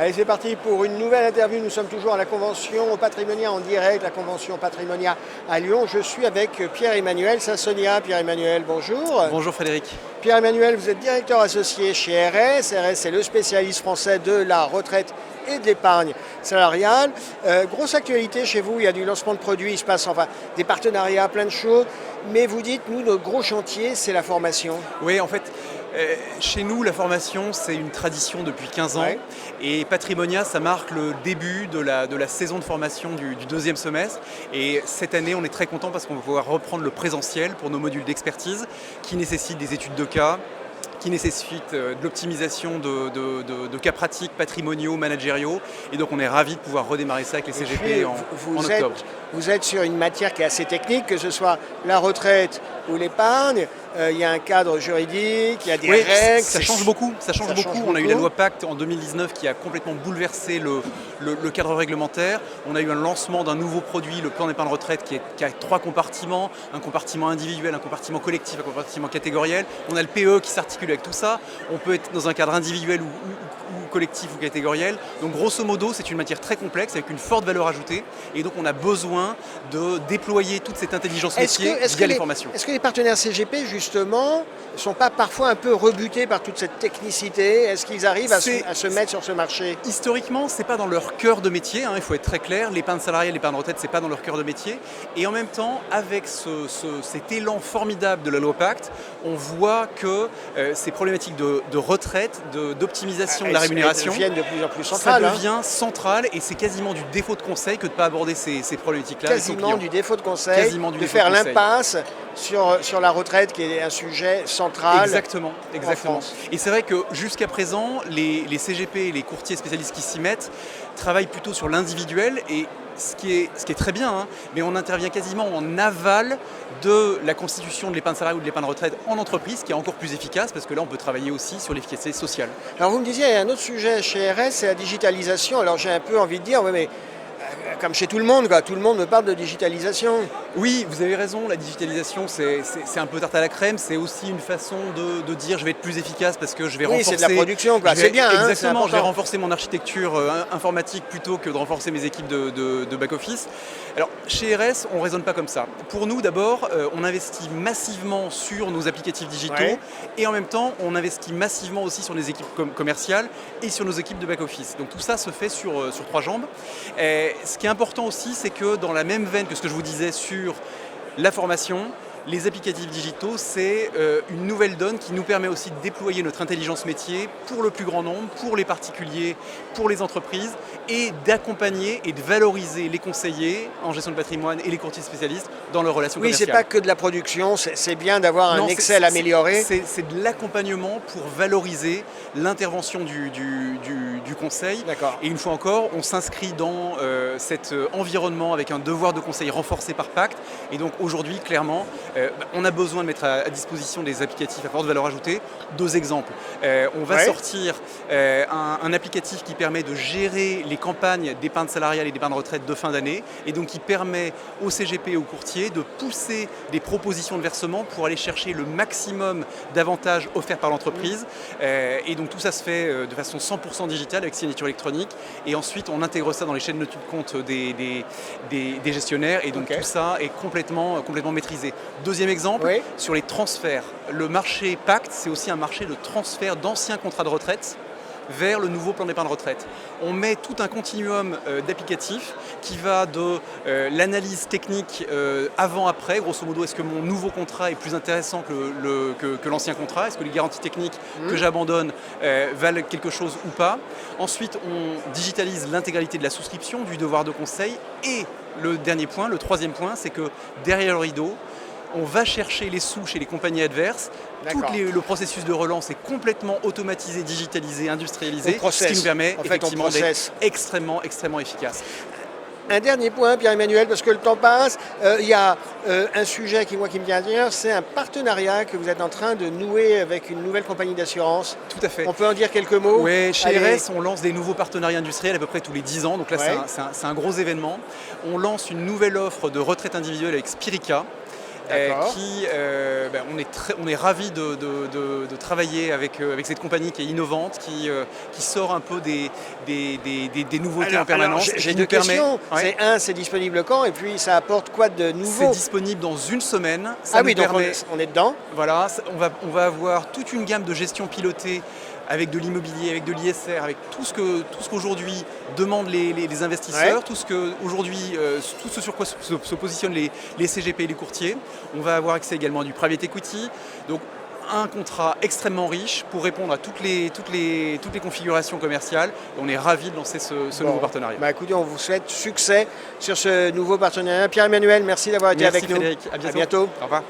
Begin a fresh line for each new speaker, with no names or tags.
Allez, c'est parti pour une nouvelle interview. Nous sommes toujours à la convention Patrimonia en direct, la convention Patrimonia à Lyon. Je suis avec Pierre-Emmanuel Sasonia. Pierre-Emmanuel, bonjour.
Bonjour Frédéric.
Pierre-Emmanuel, vous êtes directeur associé chez RS. RS, c'est le spécialiste français de la retraite et de l'épargne salariale. Grosse actualité chez vous, il y a du lancement de produits, il se passe des partenariats, plein de choses. Mais vous dites, nous, notre gros chantier, c'est la formation.
Oui, en fait, chez nous, la formation, c'est une tradition depuis 15 ans. Ouais. Et Patrimonia, ça marque le début de la saison de formation du deuxième semestre. Et cette année, on est très content parce qu'on va pouvoir reprendre le présentiel pour nos modules d'expertise qui nécessitent des études de cas, qui nécessite de l'optimisation de cas pratiques, patrimoniaux, managériaux. Et donc on est ravis de pouvoir redémarrer ça avec les CGP en octobre.
Vous êtes sur une matière qui est assez technique, que ce soit la retraite ou l'épargne. Il y a un cadre juridique, il y a des règles.
Ça change beaucoup. On a eu la loi Pacte en 2019 qui a complètement bouleversé le cadre réglementaire. On a eu un lancement d'un nouveau produit, le plan d'épargne retraite, qui a 3 compartiments, un compartiment individuel, un compartiment collectif, un compartiment catégoriel. On a le PE qui s'articule avec tout ça. On peut être dans un cadre individuel ou collectif ou catégoriel. Donc grosso modo, c'est une matière très complexe avec une forte valeur ajoutée. Et donc on a besoin de déployer toute cette intelligence métier via les formations.
Est-ce que les partenaires CGP, justement, ne sont pas parfois un peu rebutés par toute cette technicité? Est-ce qu'ils arrivent à se mettre sur ce marché?
Historiquement, ce n'est pas dans leur cœur de métier, il faut être très clair. L'épargne salariale, l'épargne retraite, ce n'est pas dans leur cœur de métier. Et en même temps, avec cet élan formidable de la loi Pacte, on voit que ces problématiques de retraite, d'optimisation de la rémunération,
deviennent de plus en plus centrales.
Ça devient central et c'est quasiment du défaut de conseil que de ne pas aborder ces problématiques-là.
Quasiment du défaut de conseil, de faire l'impasse sur la retraite qui est un sujet central.
Exactement. Et c'est vrai que jusqu'à présent, les CGP et les courtiers spécialistes qui s'y mettent travaillent plutôt sur l'individuel et ce qui est très bien, mais on intervient quasiment en aval de la constitution de l'épargne salariale ou de l'épargne retraite en entreprise, qui est encore plus efficace parce que là on peut travailler aussi sur l'efficacité sociale.
Alors vous me disiez, il y a un autre sujet chez RS, c'est la digitalisation. Alors j'ai un peu envie de dire, oui mais comme chez tout le monde me parle de digitalisation.
Oui, vous avez raison, la digitalisation c'est un peu tarte à la crème, c'est aussi une façon de dire je vais être plus efficace parce que je vais renforcer...
Oui, c'est de la production, c'est bien.
Exactement, je vais renforcer mon architecture informatique plutôt que de renforcer mes équipes de back-office. Alors chez RS, on ne raisonne pas comme ça. Pour nous d'abord, on investit massivement sur nos applicatifs digitaux et en même temps, on investit massivement aussi sur les équipes commerciales et sur nos équipes de back-office. Donc tout ça se fait sur 3 jambes. Ce qui est important aussi, c'est que dans la même veine que ce que je vous disais sur la formation, les applicatifs digitaux, c'est une nouvelle donne qui nous permet aussi de déployer notre intelligence métier pour le plus grand nombre, pour les particuliers, pour les entreprises et d'accompagner et de valoriser les conseillers en gestion de patrimoine et les courtiers spécialistes dans leurs relations commerciales.
Oui, c'est pas que de la production, c'est bien d'avoir un Excel amélioré.
C'est de l'accompagnement pour valoriser l'intervention du conseil.
D'accord.
Et une fois encore, on s'inscrit dans cet environnement avec un devoir de conseil renforcé par Pacte. Et donc aujourd'hui, clairement, on a besoin de mettre à disposition des applicatifs à forte valeur ajoutée. 2 exemples. On va sortir un applicatif qui permet de gérer les campagnes d'épargne salariale et d'épargne retraite de fin d'année et donc qui permet aux CGP et aux courtiers de pousser des propositions de versement pour aller chercher le maximum d'avantages offerts par l'entreprise. Et donc tout ça se fait de façon 100% digitale avec signature électronique et ensuite on intègre ça dans les chaînes de compte des gestionnaires et donc tout ça est complètement maîtrisé. Deuxième exemple, sur les transferts. Le marché Pacte, c'est aussi un marché de transfert d'anciens contrats de retraite vers le nouveau plan d'épargne retraite. On met tout un continuum d'applicatifs qui va de l'analyse technique avant-après, grosso modo, est-ce que mon nouveau contrat est plus intéressant que l'ancien contrat? Est-ce que les garanties techniques que j'abandonne valent quelque chose ou pas? Ensuite, on digitalise l'intégralité de la souscription, du devoir de conseil et le dernier point, le 3e point, c'est que derrière le rideau, on va chercher les sous chez les compagnies adverses. Le processus de relance est complètement automatisé, digitalisé, industrialisé, ce qui nous permet effectivement d'être extrêmement efficace.
Un dernier point, Pierre-Emmanuel, parce que le temps passe, il y a un sujet qui me vient à dire, c'est un partenariat que vous êtes en train de nouer avec une nouvelle compagnie d'assurance.
Tout à fait.
On peut en dire quelques mots?
Oui, chez RS, on lance des nouveaux partenariats industriels à peu près tous les 10 ans, donc là c'est un gros événement. On lance une nouvelle offre de retraite individuelle avec Spirica.
D'accord.
on est ravis de travailler avec cette compagnie qui est innovante, qui sort un peu des nouveautés en permanence.
J'ai deux questions.
Ouais.
C'est disponible quand? Et puis ça apporte quoi de nouveau?
C'est disponible dans une semaine.
Ah oui, donc on est dedans.
Voilà, on va avoir toute une gamme de gestion pilotée avec de l'immobilier, avec de l'ISR, avec tout ce qu'aujourd'hui demandent les investisseurs,
Ouais.
tout ce sur quoi se positionnent les CGP et les courtiers. On va avoir accès également à du private equity. Donc un contrat extrêmement riche pour répondre à toutes les configurations commerciales. Et on est ravis de lancer ce nouveau partenariat.
Bah écoutez, on vous souhaite succès sur ce nouveau partenariat. Pierre-Emmanuel, merci d'avoir été avec nous.
Frédéric, à bientôt.
À bientôt.
Au revoir.